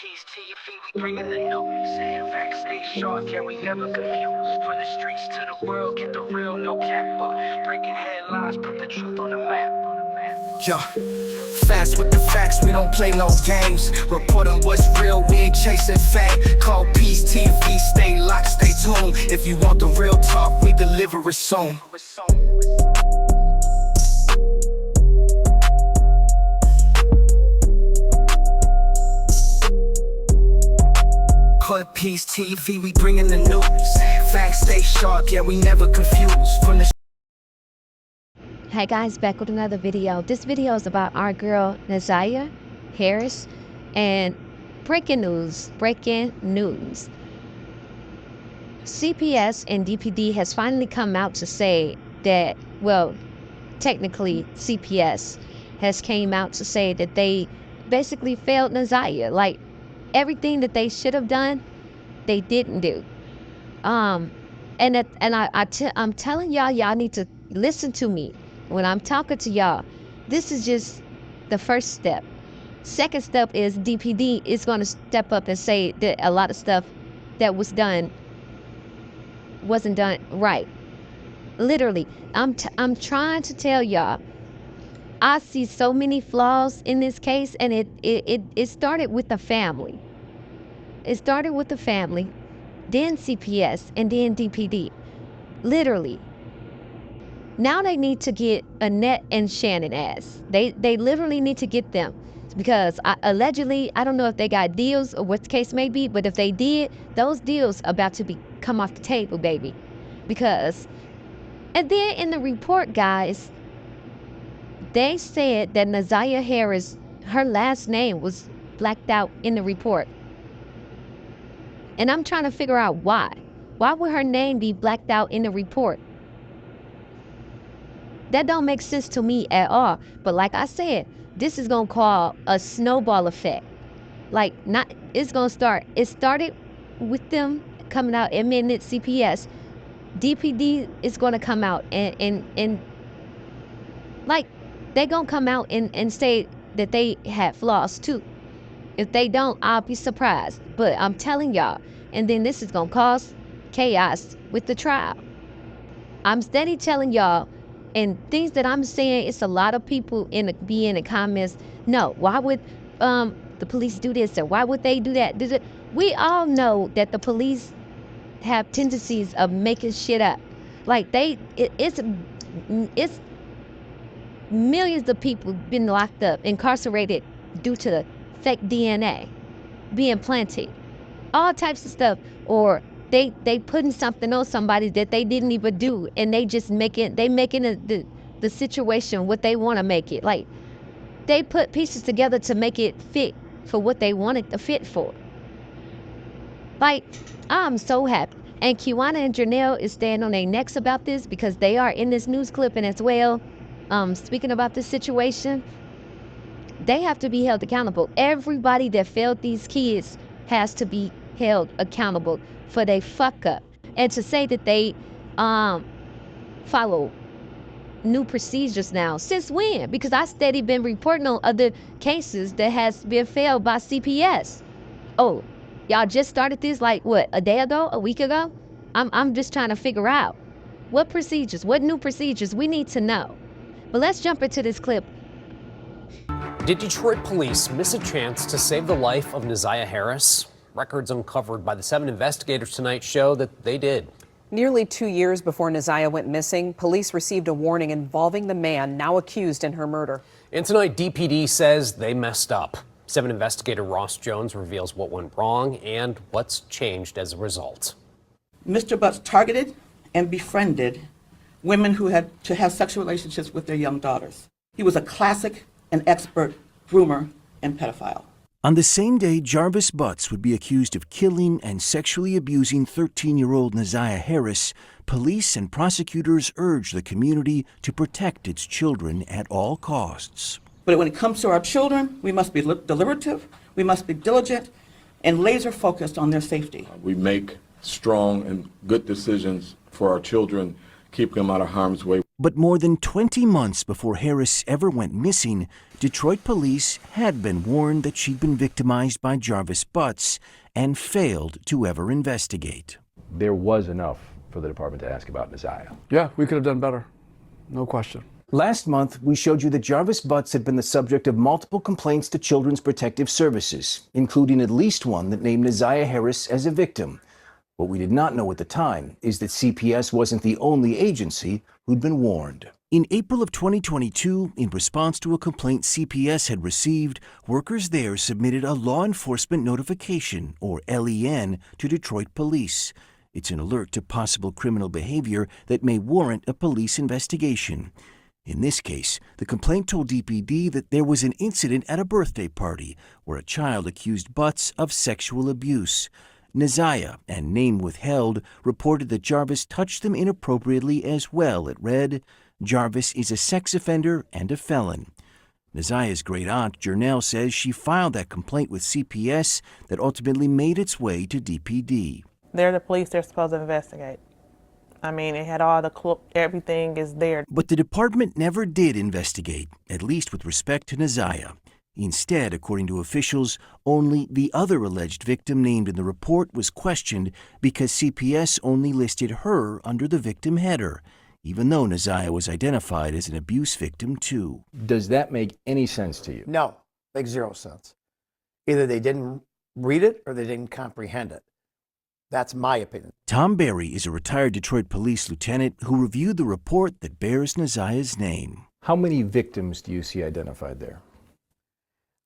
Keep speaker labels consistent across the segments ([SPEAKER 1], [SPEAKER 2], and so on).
[SPEAKER 1] Peace to your feet, we bringing the news. Facts stay sharp, yeah, we never confused. From the streets to the world, get the real, no cap. Breaking headlines, put the truth on the map.
[SPEAKER 2] Yo, fast with the facts, we don't play no games. Reporting what's real, we ain't chasing fame. Call Peace TV, stay locked, stay tuned. If you want the real talk, we deliver it soon. Call Peace TV, we bringing the news. Facts stay sharp, yeah, we never confused. From the
[SPEAKER 3] Hey guys, back with another video. This video is about our girl ZIYAH Harris, and breaking news. CPS and DPD has finally come out to say that, well, technically CPS has came out to say that they basically failed ZIYAH. Like, everything that they should have done, they didn't do. I'm telling y'all need to listen to me. When I'm talking to y'all, this is just the first step. Second step is DPD is going to step up and say that a lot of stuff that was done wasn't done right. Literally, I'm trying to tell y'all, I see so many flaws in this case, and it started with the family. It started with the family, then CPS, and then DPD. Literally. Now they need to get Annette and Shannon ass. They literally need to get them, because allegedly, I don't know if they got deals or what the case may be, but if they did, those deals are about to come off the table, baby. Because, and then in the report, guys, they said that ZIYAH Harris, her last name was blacked out in the report. And I'm trying to figure out why. Why would her name be blacked out in the report? That don't make sense to me at all. But like I said, this is gonna cause a snowball effect. Like, it's gonna start. It started with them coming out admitting it CPS. DPD is gonna come out and like, they gonna come out and say that they had flaws too. If they don't, I'll be surprised. But I'm telling y'all, and then this is gonna cause chaos with the trial. I'm steady telling y'all. And things that I'm saying, it's a lot of people in the comments. No, why would the police do this, or why would they do that? We all know that the police have tendencies of making shit up. Like, it's millions of people been locked up, incarcerated due to fake DNA being planted, all types of stuff, or they putting something on somebody that they didn't even do, and they just making the situation what they want to make it. Like, they put pieces together to make it fit for what they want it to fit for. Like, I'm so happy. And Kiwana and Janelle is staying on their necks about this, because they are in this news clipping as well, speaking about this situation. They have to be held accountable. Everybody that failed these kids has to be held accountable for they fuck up. And to say that they follow new procedures now, since when? Because I steady been reporting on other cases that has been failed by CPS. Oh, y'all just started this like what, a day ago, a week ago? I'm just trying to figure out what procedures, what new procedures we need to know. But let's jump into this clip.
[SPEAKER 4] Did Detroit police miss a chance to save the life of ZIYAH Harris? Records uncovered by the 7 investigators tonight show that they did.
[SPEAKER 5] Nearly 2 years before ZIYAH went missing, police received a warning involving the man now accused in her murder.
[SPEAKER 4] And tonight, DPD says they messed up. 7 investigator Ross Jones reveals what went wrong and what's changed as a result.
[SPEAKER 6] Mr. Butts targeted and befriended women who had to have sexual relationships with their young daughters. He was a classic and expert groomer and pedophile.
[SPEAKER 7] On the same day Jarvis Butts would be accused of killing and sexually abusing 13-year-old ZIYAH Harris, police and prosecutors urged the community to protect its children at all costs.
[SPEAKER 6] But when it comes to our children, we must be deliberative, we must be diligent, and laser focused on their safety.
[SPEAKER 8] We make strong and good decisions for our children, keep them out of harm's way.
[SPEAKER 7] But more than 20 months before Harris ever went missing, Detroit police had been warned that she'd been victimized by Jarvis Butts and failed to ever investigate.
[SPEAKER 8] There was enough for the department to ask about ZIYAH.
[SPEAKER 9] Yeah, we could have done better. No question.
[SPEAKER 7] Last month, we showed you that Jarvis Butts had been the subject of multiple complaints to Children's Protective Services, including at least one that named ZIYAH Harris as a victim. What we did not know at the time is that CPS wasn't the only agency who'd been warned. In April of 2022, in response to a complaint CPS had received, workers there submitted a law enforcement notification, or LEN, to Detroit police. It's an alert to possible criminal behavior that may warrant a police investigation. In this case, the complaint told DPD that there was an incident at a birthday party where a child accused Butts of sexual abuse. ZIYAH, and name withheld, reported that Jarvis touched them inappropriately as well. It read, "Jarvis is a sex offender and a felon." ZIYAH's great-aunt, Jernell, says she filed that complaint with CPS that ultimately made its way to DPD.
[SPEAKER 10] They're the police, they're supposed to investigate. I mean, it had all the everything is there.
[SPEAKER 7] But the department never did investigate, at least with respect to ZIYAH. Instead, according to officials, only the other alleged victim named in the report was questioned because CPS only listed her under the victim header, even though ZIYAH was identified as an abuse victim too.
[SPEAKER 8] Does that make any sense to you?
[SPEAKER 11] No, makes zero sense. Either they didn't read it or they didn't comprehend it. That's my opinion.
[SPEAKER 7] Tom Berry is a retired Detroit police lieutenant who reviewed the report that bears ZIYAH's name.
[SPEAKER 8] How many victims do you see identified there?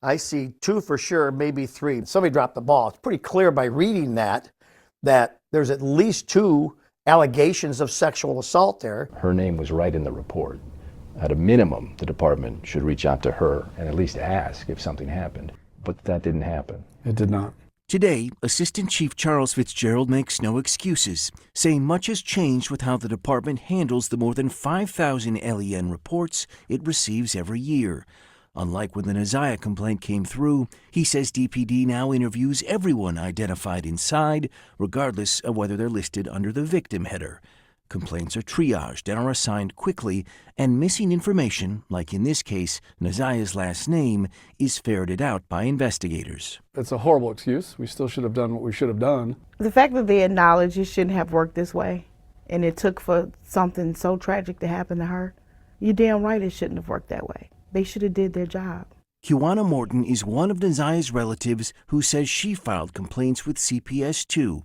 [SPEAKER 11] I see 2 for sure, maybe 3. Somebody dropped the ball. It's pretty clear by reading that there's at least 2 allegations of sexual assault there.
[SPEAKER 8] Her name was right in the report. At a minimum, the department should reach out to her and at least ask if something happened. But that didn't happen.
[SPEAKER 9] It did not.
[SPEAKER 7] Today, Assistant Chief Charles Fitzgerald makes no excuses, saying much has changed with how the department handles the more than 5,000 LEN reports it receives every year. Unlike when the ZIYAH complaint came through, he says DPD now interviews everyone identified inside, regardless of whether they're listed under the victim header. Complaints are triaged and are assigned quickly, and missing information, like in this case, ZIYAH's last name, is ferreted out by investigators.
[SPEAKER 9] It's a horrible excuse. We still should have done what we should have done.
[SPEAKER 10] The fact that they acknowledge it shouldn't have worked this way, and it took for something so tragic to happen to her, you're damn right it shouldn't have worked that way. They should have did their job.
[SPEAKER 7] Kiwana Morton is one of ZIYAH's relatives who says she filed complaints with CPS too.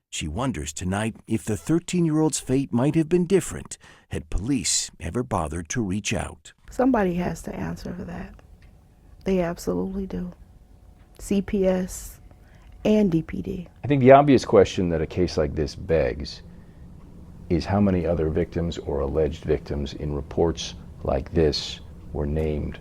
[SPEAKER 7] She wonders tonight if the 13-year-old's fate might have been different had police ever bothered to reach out.
[SPEAKER 10] Somebody has to answer for that. They absolutely do. CPS and DPD.
[SPEAKER 8] I think the obvious question that a case like this begs is how many other victims or alleged victims in reports like this were named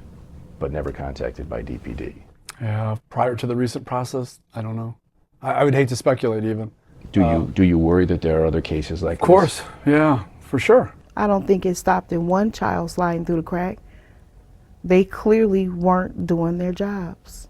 [SPEAKER 8] but never contacted by DPD.
[SPEAKER 9] Yeah, prior to the recent process, I don't know. I would hate to speculate even.
[SPEAKER 8] Do you worry that there are other cases like this?
[SPEAKER 9] Of course, yeah, for sure.
[SPEAKER 10] I don't think it stopped in one child sliding through the crack. They clearly weren't doing their jobs.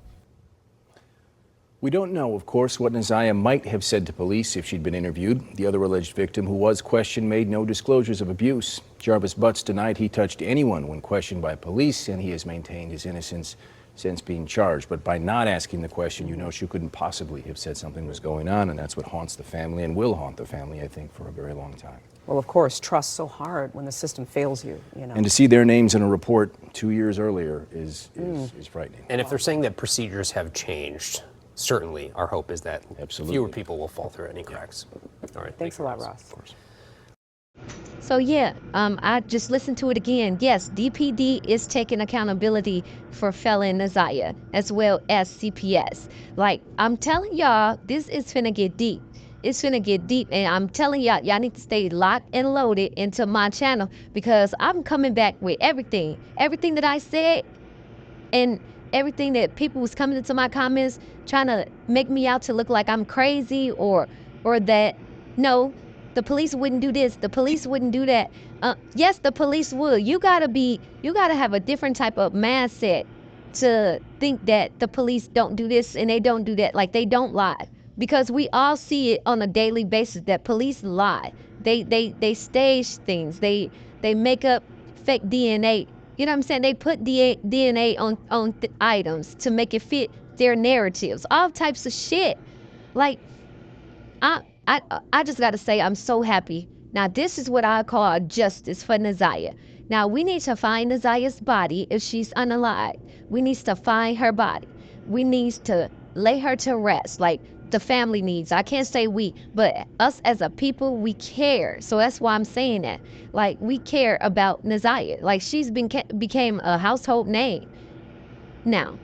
[SPEAKER 7] We don't know, of course, what ZIYAH might have said to police if she'd been interviewed. The other alleged victim who was questioned made no disclosures of abuse. Jarvis Butts denied he touched anyone when questioned by police, and he has maintained his innocence since being charged. But by not asking the question, you know she couldn't possibly have said something was going on, and that's what haunts the family and will haunt the family, I think, for a very long time.
[SPEAKER 5] Well, of course, trust so hard when the system fails you, you know.
[SPEAKER 7] And to see their names in a report 2 years earlier is frightening.
[SPEAKER 4] And if they're saying that procedures have changed, certainly our hope is that fewer people will fall through any cracks. All right.
[SPEAKER 5] Thanks a lot, Ross.
[SPEAKER 4] Of course.
[SPEAKER 3] So yeah, I just listened to it again. Yes, DPD is taking accountability for felon ZIYAH as well as CPS. Like, I'm telling y'all, this is finna get deep. It's finna get deep, and I'm telling y'all, y'all need to stay locked and loaded into my channel because I'm coming back with everything that I said, and everything that people was coming into my comments trying to make me out to look like I'm crazy or that no. The police wouldn't do this. The police wouldn't do that. Yes, the police would. You gotta have a different type of mindset to think that the police don't do this and they don't do that. Like, they don't lie, because we all see it on a daily basis that police lie. They stage things. They They make up fake DNA. You know what I'm saying? They put DNA on items to make it fit their narratives. All types of shit. Like, I just got to say, I'm so happy. Now, this is what I call justice for ZIYAH. Now, we need to find ZIYAH's body if she's unalive. We need to find her body. We need to lay her to rest, like the family needs. I can't say we, but us as a people, we care. So that's why I'm saying that. Like, we care about ZIYAH. Like, she's became a household name now.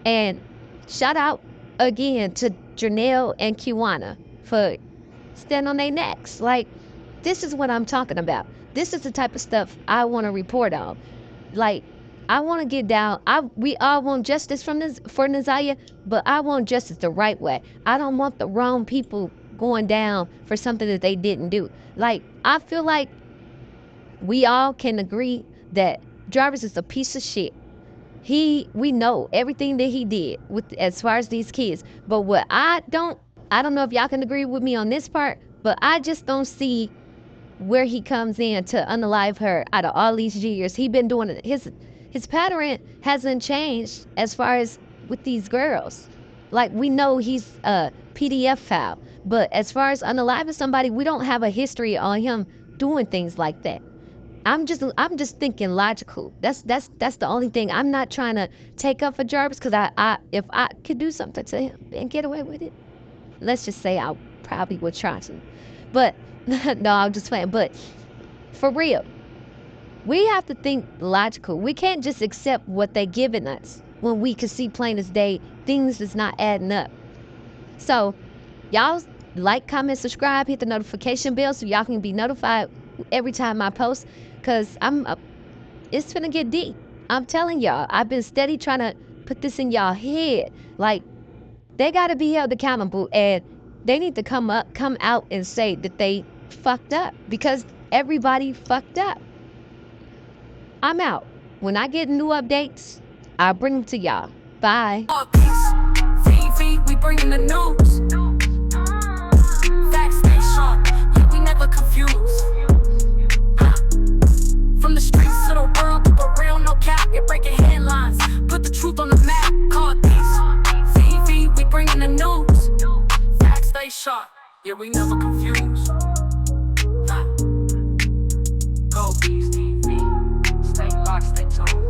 [SPEAKER 3] And shout out again to Janelle and Kiwana for stand on their necks. Like, this is what I'm talking about. This is the type of stuff I want to report on. Like, I want to get down. We all want justice for ZIYAH, but I want justice the right way. I don't want the wrong people going down for something that they didn't do. Like, I feel like we all can agree that Jarvis is a piece of shit. We know everything that he did with as far as these kids. But what I don't know if y'all can agree with me on this part, but I just don't see where he comes in to unalive her out of all these years. He been doing it. His pattern hasn't changed as far as with these girls. Like, we know he's a PDF file, but as far as unaliving somebody, we don't have a history on him doing things like that. I'm just thinking logical. That's the only thing. I'm not trying to take up for Jarvis, because I if I could do something to him and get away with it, let's just say I probably would try to. But no, I'm just playing. But for real, we have to think logical. We can't just accept what they giving us when we can see plain as day things is not adding up. So y'all like, comment, subscribe, hit the notification bell so y'all can be notified every time I post, because it's finna get deep. I'm telling y'all, I've been steady trying to put this in y'all head. Like, they gotta be held accountable, and they need to come out and say that they fucked up, because everybody fucked up. I'm out. When I get new updates, I'll bring them to y'all. Bye.
[SPEAKER 1] We bringing the news. Facts stay sharp, yeah, we never confused. From the streets to the world, keep it real, no cap, you're breaking headlines. Put the truth on the map, call it peace. We bringing the news. Facts stay sharp, yeah, we never confused. Go Peace TV, stay locked, stay tuned.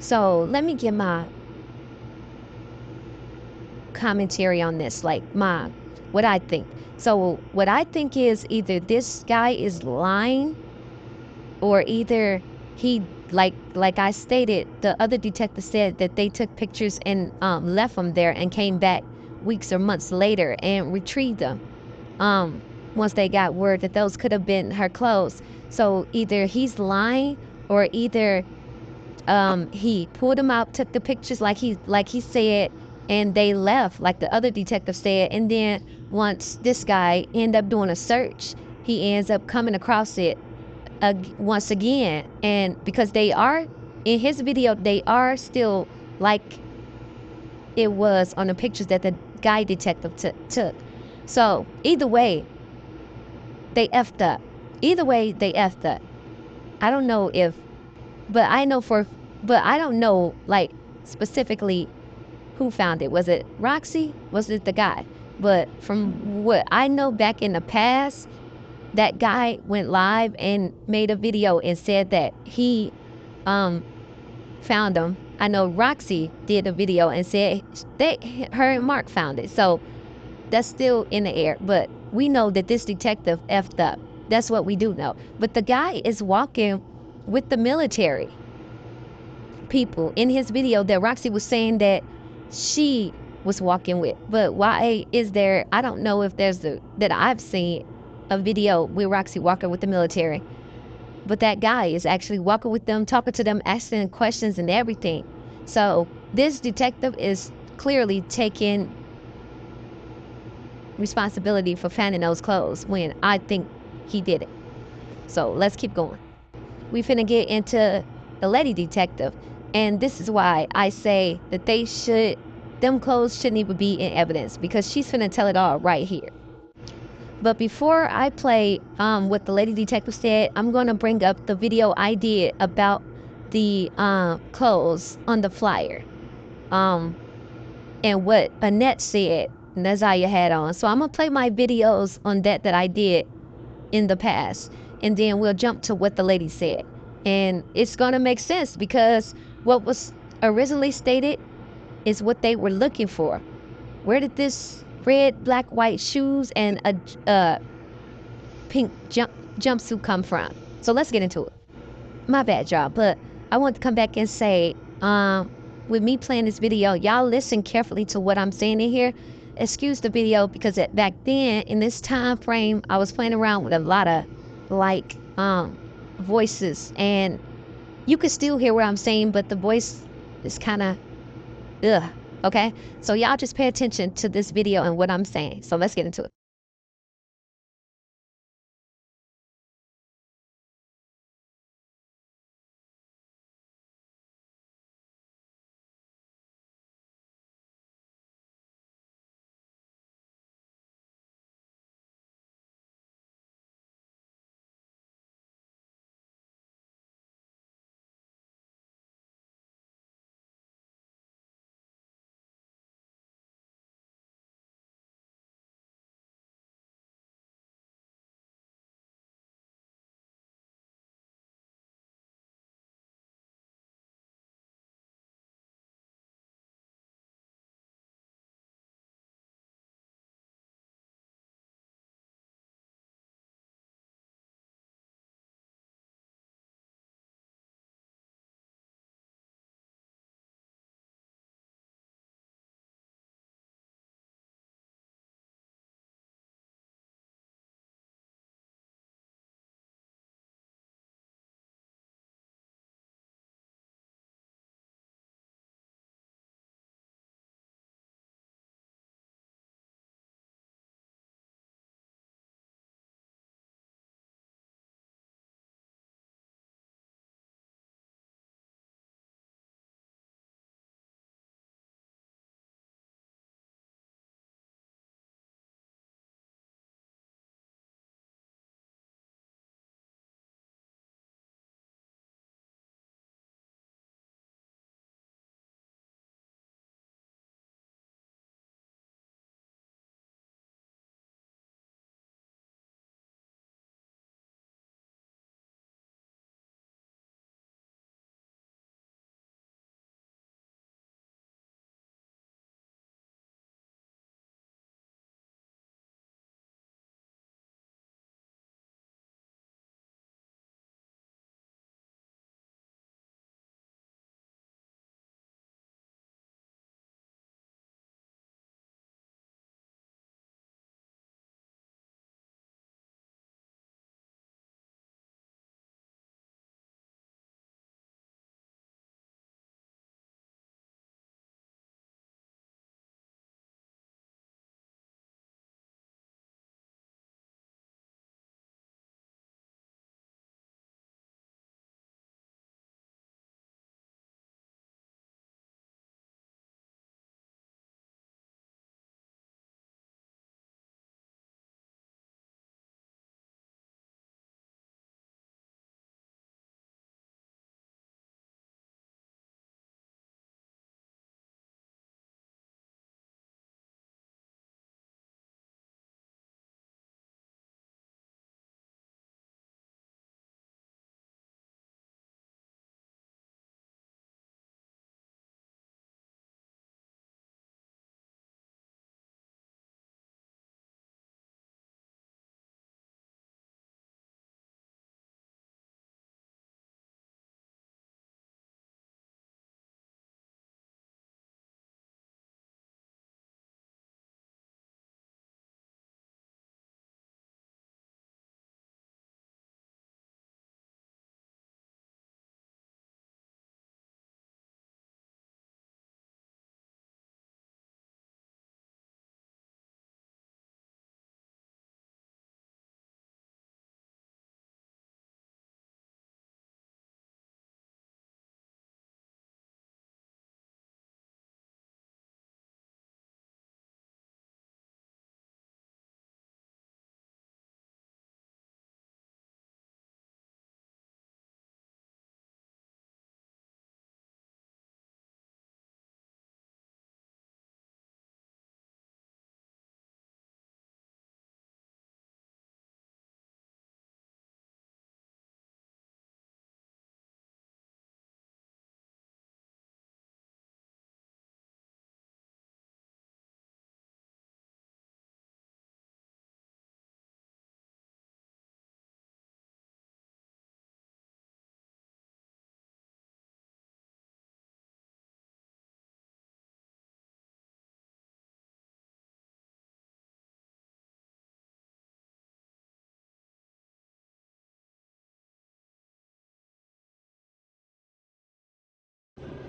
[SPEAKER 3] So let me give my commentary on this, like what I think. So what I think is either this guy is lying, or either he, like I stated, the other detective said that they took pictures and left them there and came back weeks or months later and retrieved them once they got word that those could have been her clothes. So either he's lying, or either he pulled them out, took the pictures like he said, and they left like the other detective said. And then once this guy ended up doing a search, he ends up coming across it once again. And because they are in his video, they are still like it was on the pictures that the guy detective took. So either way, they effed up. Either way, they effed up. I don't know if, but I know but I don't know like specifically who found it. Was it Roxy? Was it the guy? But from what I know, back in the past, that guy went live and made a video and said that he found them. I know Roxy did a video and said that her and Mark found it. So that's still in the air. But we know that this detective effed up. That's what we do know. But the guy is walking with the military people in his video that Roxy was saying that she was walking with. But why is there, I don't know if there's that I've seen a video with Roxy walking with the military, but that guy is actually walking with them, talking to them, asking questions and everything. So this detective is clearly taking responsibility for finding those clothes when I think he did it. So let's keep going. We finna get into the lady detective, and this is why I say that them clothes shouldn't even be in evidence, because she's finna tell it all right here. But before I play what the lady detective said, I'm gonna bring up the video I did about the clothes on the flyer, and what Annette said ZIYAH had on. So I'm gonna play my videos on that I did in the past, and then we'll jump to what the lady said. And it's gonna make sense, because what was originally stated is what they were looking for. Where did this red, black, white shoes and a pink jumpsuit come from? So let's get into it. My bad, y'all, but I want to come back and say, with me playing this video, y'all listen carefully to what I'm saying in here. Excuse the video, because back then in this time frame, I was playing around with a lot of like voices, and you could still hear what I'm saying, but the voice is kind of okay. So y'all just pay attention to this video and what I'm saying. So let's get into it.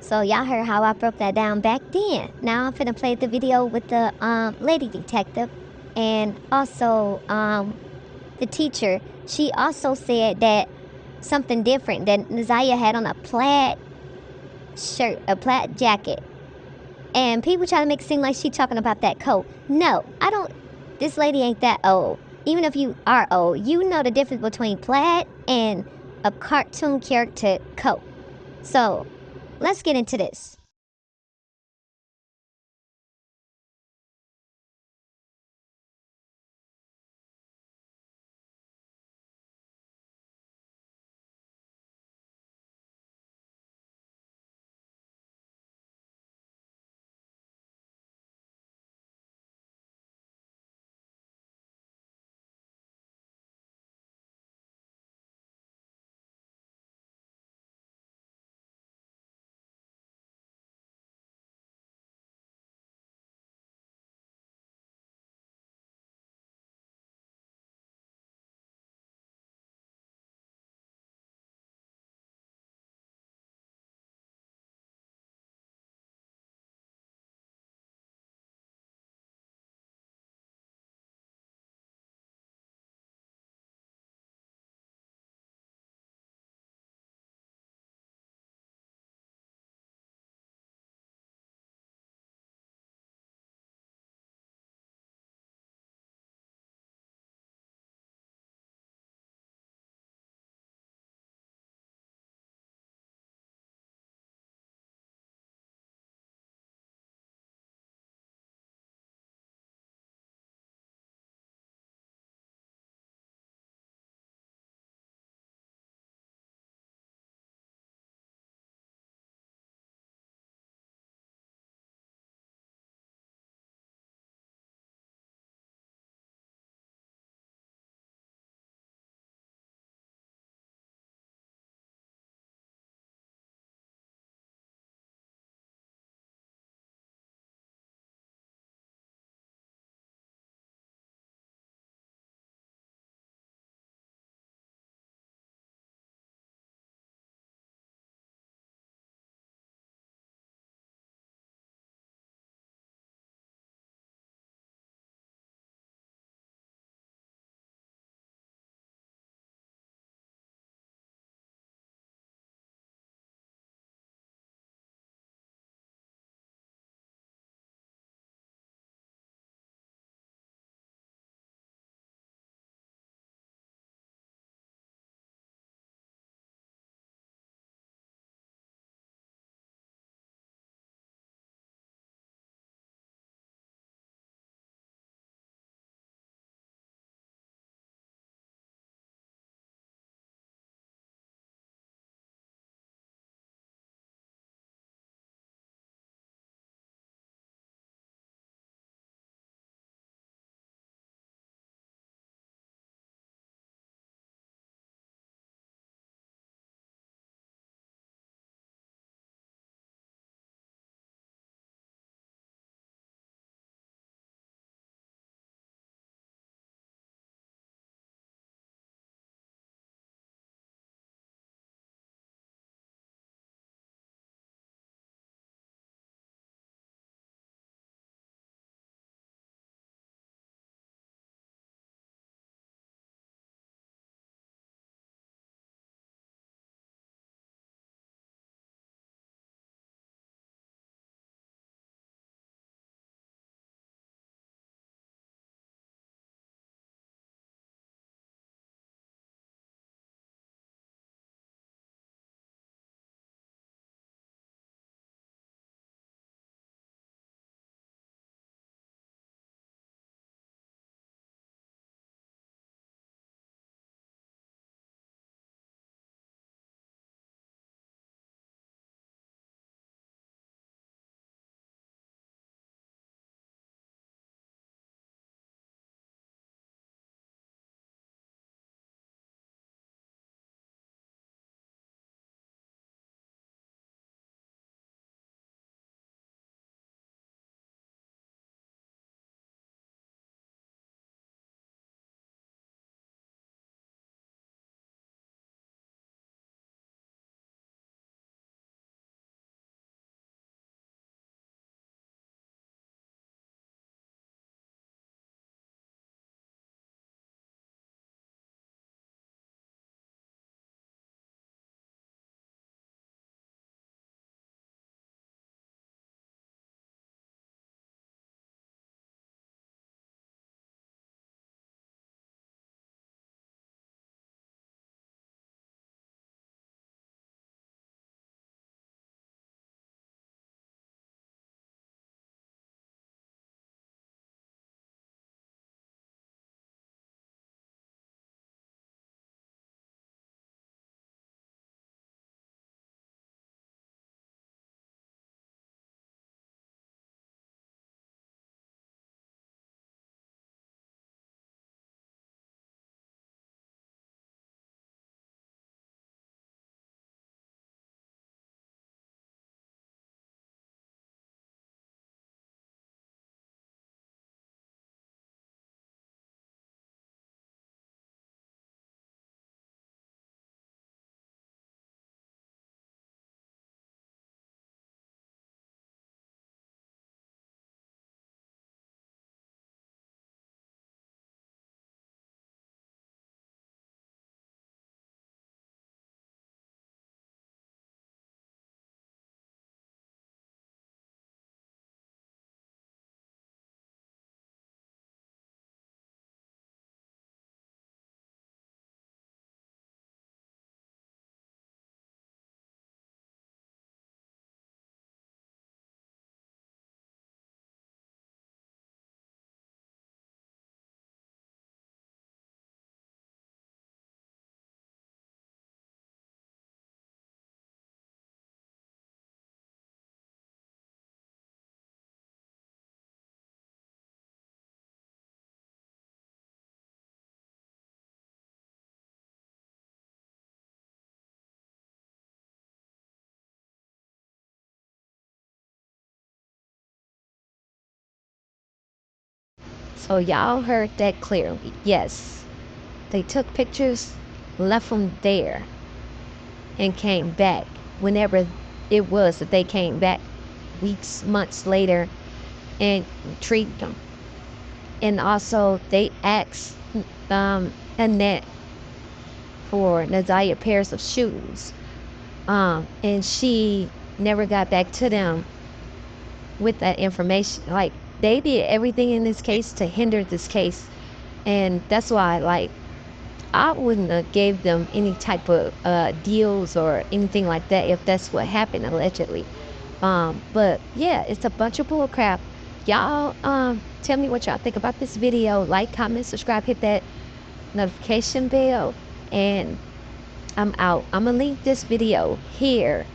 [SPEAKER 12] So y'all heard how I broke that down back then. Now I'm finna play the video with the lady detective and also the teacher. She also said that something different, that ZIYAH had on a plaid shirt, a plaid jacket. And people try to make it seem like she talking about that coat. No, I don't. This lady ain't that old. Even if you are old, you know the difference between plaid and a cartoon character coat. So let's get into this.
[SPEAKER 3] So y'all heard that clearly. Yes, they took pictures, left them there, and came back whenever it was that they came back, weeks, months later, and treated them. And also they asked Annette for Neziah pairs of shoes, and she never got back to them with that information. Like, they did everything in this case to hinder this case, and that's why, like, I wouldn't have gave them any type of deals or anything like that if that's what happened allegedly. But yeah, it's a bunch of bull crap. Y'all tell me what y'all think about this video. Like, comment, subscribe, hit that notification bell, and I'm out. I'm gonna leave this video here,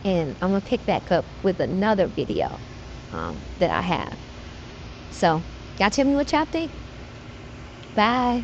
[SPEAKER 3] and I'm gonna pick back up with another video that I have. So y'all tell me what y'all think. Bye.